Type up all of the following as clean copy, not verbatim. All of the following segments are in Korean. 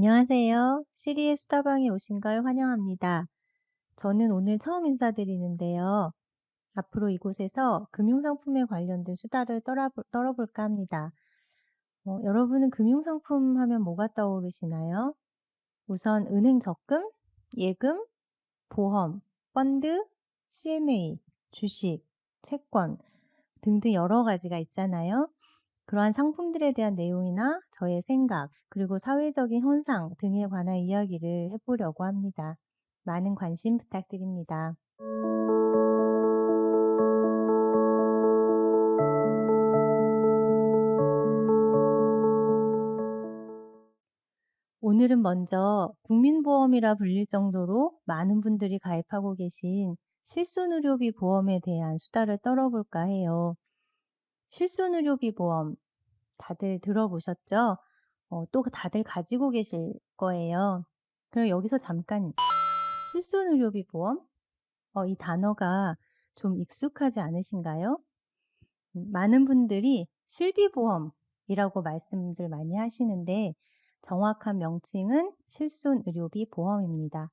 안녕하세요. 시리의 수다방에 오신 걸 환영합니다. 저는 오늘 처음 인사드리는데요. 앞으로 이곳에서 금융상품에 관련된 수다를 떨어볼까 합니다. 여러분은 금융상품 하면 뭐가 떠오르시나요? 우선 은행 적금, 예금, 보험, 펀드, CMA, 주식, 채권 등등 여러 가지가 있잖아요. 그러한 상품들에 대한 내용이나 저의 생각, 그리고 사회적인 현상 등에 관한 이야기를 해보려고 합니다. 많은 관심 부탁드립니다. 오늘은 먼저 국민보험이라 불릴 정도로 많은 분들이 가입하고 계신 실손의료비 보험에 대한 수다를 떨어볼까 해요. 실손의료비 보험 다들 들어보셨죠? 또 다들 가지고 계실 거예요. 그럼 여기서 잠깐 실손의료비 보험? 이 단어가 좀 익숙하지 않으신가요? 많은 분들이 실비보험이라고 말씀들 많이 하시는데 정확한 명칭은 실손의료비 보험입니다.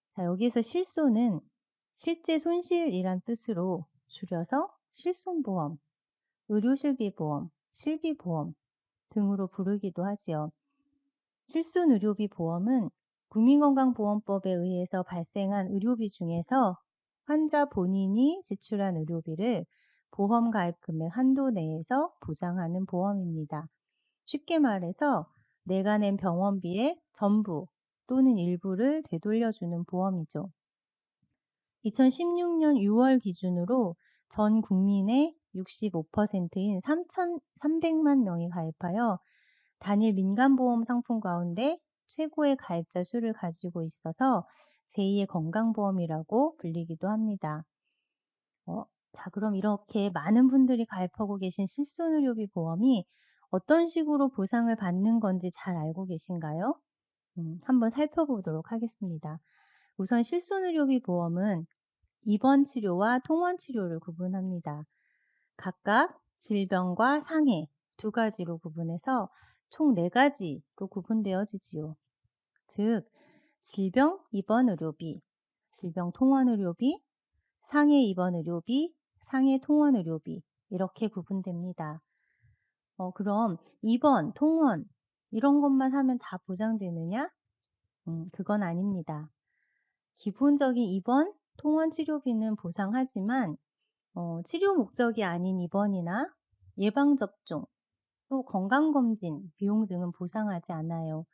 자, 여기서 실손은 실제 손실이란 뜻으로 줄여서 실손보험, 의료실비보험, 실비보험 등으로 부르기도 하지요. 실손의료비 보험은 국민건강보험법에 의해서 발생한 의료비 중에서 환자 본인이 지출한 의료비를 보험 가입 금액 한도 내에서 보장하는 보험입니다. 쉽게 말해서 내가 낸 병원비의 전부 또는 일부를 되돌려주는 보험이죠. 2016년 6월 기준으로 전 국민의 65%인 3,300만 명이 가입하여 단일 민간보험 상품 가운데 최고의 가입자 수를 가지고 있어서 제2의 건강보험이라고 불리기도 합니다. 자, 그럼 이렇게 많은 분들이 가입하고 계신 실손의료비 보험이 어떤 식으로 보상을 받는 건지 잘 알고 계신가요? 한번 살펴보도록 하겠습니다. 우선 실손의료비 보험은 입원 치료와 통원 치료를 구분합니다. 각각 질병과 상해 두 가지로 구분해서 총 4가지로 구분되어지지요. 즉, 질병 입원 의료비, 질병 통원 의료비, 상해 입원 의료비, 상해 통원 의료비 이렇게 구분됩니다. 그럼 입원, 통원 이런 것만 하면 다 보장되느냐? 그건 아닙니다. 기본적인 입원, 통원 치료비는 보상하지만 치료 목적이 아닌 입원이나 예방접종, 또 건강검진, 비용 등은 보상하지 않아요.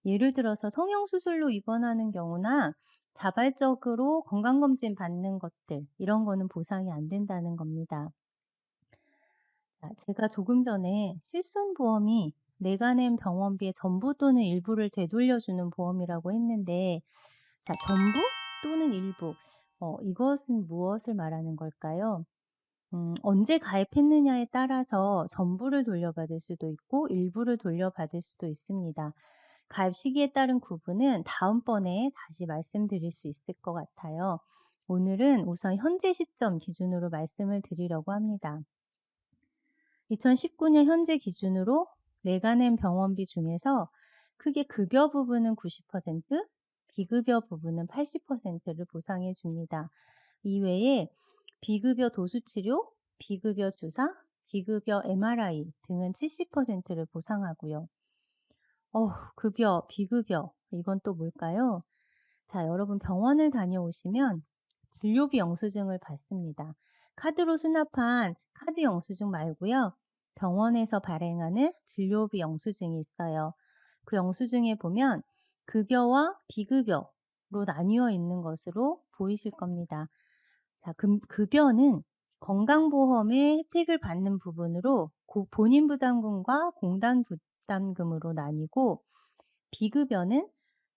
예를 들어서 성형수술로 입원하는 경우나 자발적으로 건강검진 받는 것들, 이런 거는 보상이 안 된다는 겁니다. 자, 제가 조금 전에 실손보험이 내가 낸 병원비의 전부 또는 일부를 되돌려주는 보험이라고 했는데, 자, 전부 또는 일부, 이것은 무엇을 말하는 걸까요? 언제 가입했느냐에 따라서 전부를 돌려받을 수도 있고 일부를 돌려받을 수도 있습니다. 가입 시기에 따른 구분은 다음번에 다시 말씀드릴 수 있을 것 같아요. 오늘은 우선 현재 시점 기준으로 말씀을 드리려고 합니다. 2019년 현재 기준으로 내가 낸 병원비 중에서 크게 급여 부분은 90%, 비급여 부분은 80%를 보상해 줍니다. 이외에 비급여 도수치료, 비급여 주사, 비급여 MRI 등은 70%를 보상하고요. 급여, 비급여 이건 또 뭘까요? 자, 여러분 병원을 다녀오시면 진료비 영수증을 받습니다. 카드로 수납한 카드 영수증 말고요. 병원에서 발행하는 진료비 영수증이 있어요. 그 영수증에 보면 급여와 비급여로 나뉘어 있는 것으로 보이실 겁니다. 자, 급여는 건강보험의 혜택을 받는 부분으로 본인 부담금과 공단 부담금으로 나뉘고 비급여는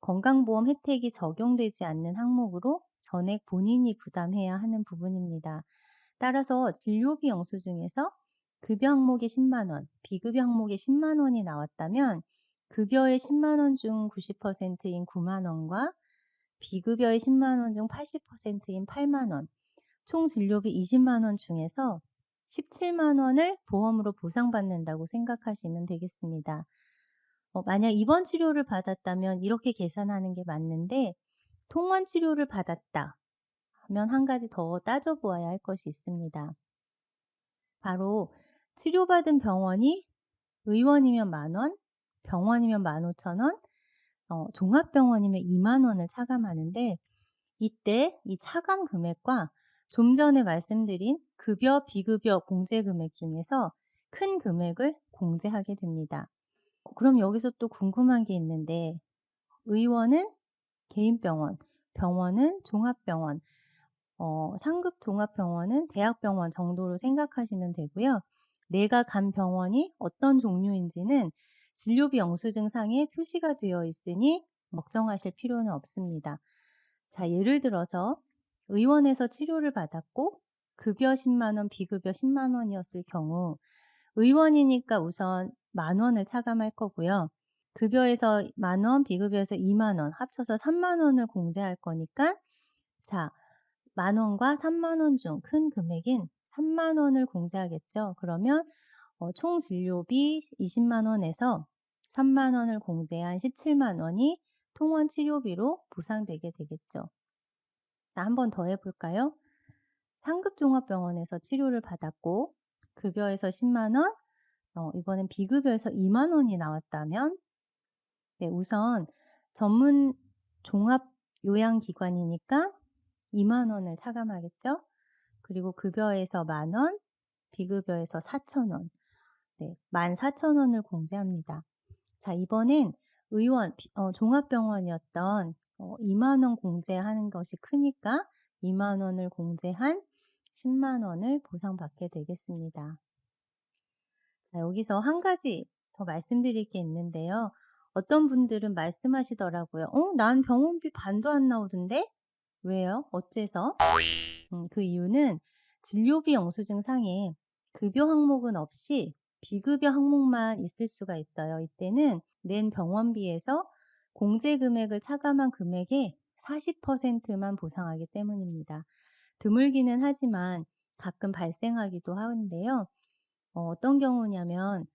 건강보험 혜택이 적용되지 않는 항목으로 전액 본인이 부담해야 하는 부분입니다. 따라서 진료비 영수증에서 급여 항목이 10만 원, 비급여 항목이 10만 원이 나왔다면 급여의 10만 원 중 90%인 9만 원과 비급여의 10만 원 중 80%인 8만 원, 총 진료비 20만 원 중에서 17만 원을 보험으로 보상받는다고 생각하시면 되겠습니다. 만약 입원 치료를 받았다면 이렇게 계산하는 게 맞는데 통원 치료를 받았다 하면 한 가지 더 따져보아야 할 것이 있습니다. 바로 치료받은 병원이 의원이면 10,000원, 병원이면 15,000원, 종합병원이면 20,000원을 차감하는데 이때 이 차감 금액과 좀 전에 말씀드린 급여, 비급여 공제 금액 중에서 큰 금액을 공제하게 됩니다. 그럼 여기서 또 궁금한 게 있는데 의원은 개인병원, 병원은 종합병원, 상급 종합병원은 대학병원 정도로 생각하시면 되고요. 내가 간 병원이 어떤 종류인지는 진료비 영수증 상에 표시가 되어 있으니 걱정하실 필요는 없습니다. 자, 예를 들어서 의원에서 치료를 받았고 급여 10만 원, 비급여 10만 원이었을 경우 의원이니까 우선 10,000원을 차감할 거고요. 급여에서 10,000원, 비급여에서 2만 원, 합쳐서 3만 원을 공제할 거니까 자, 10,000원과 3만 원 중 큰 금액인 3만 원을 공제하겠죠. 그러면 총 진료비 20만 원에서 3만 원을 공제한 17만 원이 통원 치료비로 보상되게 되겠죠. 자, 한 번 더 해볼까요? 상급종합병원에서 치료를 받았고 급여에서 10만 원, 이번엔 비급여에서 2만 원이 나왔다면 네, 우선 전문 종합요양기관이니까 2만 원을 차감하겠죠. 그리고 급여에서 10,000원, 비급여에서 4,000원, 네, 14,000원을 공제합니다. 자, 이번엔 의원, 종합병원이었던 2만 원 공제하는 것이 크니까 2만 원을 공제한 10만 원을 보상받게 되겠습니다. 자, 여기서 한 가지 더 말씀드릴 게 있는데요. 어떤 분들은 말씀하시더라고요. 난 병원비 반도 안 나오던데? 왜요? 어째서? 그 이유는 진료비 영수증 상에 급여 항목은 없이 비급여 항목만 있을 수가 있어요. 이때는 낸 병원비에서 공제 금액을 차감한 금액의 40%만 보상하기 때문입니다. 드물기는 하지만 가끔 발생하기도 하는데요. 어떤 경우냐면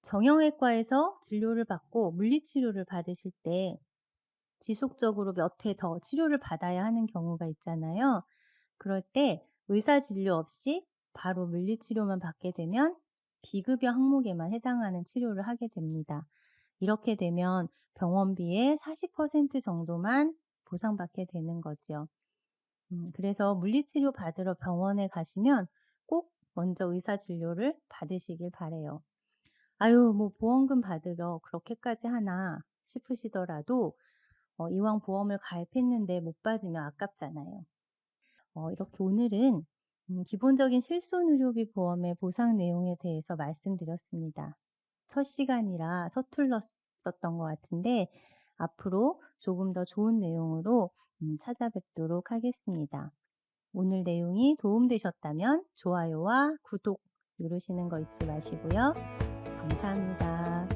정형외과에서 진료를 받고 물리치료를 받으실 때 지속적으로 몇 회 더 치료를 받아야 하는 경우가 있잖아요. 그럴 때 의사 진료 없이 바로 물리치료만 받게 되면 비급여 항목에만 해당하는 치료를 하게 됩니다. 이렇게 되면 병원비의 40% 정도만 보상받게 되는 거죠. 그래서 물리치료 받으러 병원에 가시면 꼭 먼저 의사 진료를 받으시길 바래요. 아유, 뭐 보험금 받으러 그렇게까지 하나 싶으시더라도 이왕 보험을 가입했는데 못 받으면 아깝잖아요. 이렇게 오늘은 기본적인 실손의료비 보험의 보상 내용에 대해서 말씀드렸습니다. 첫 시간이라 서툴렀었던 것 같은데 앞으로 조금 더 좋은 내용으로 찾아뵙도록 하겠습니다. 오늘 내용이 도움되셨다면 좋아요와 구독 누르시는 거 잊지 마시고요. 감사합니다.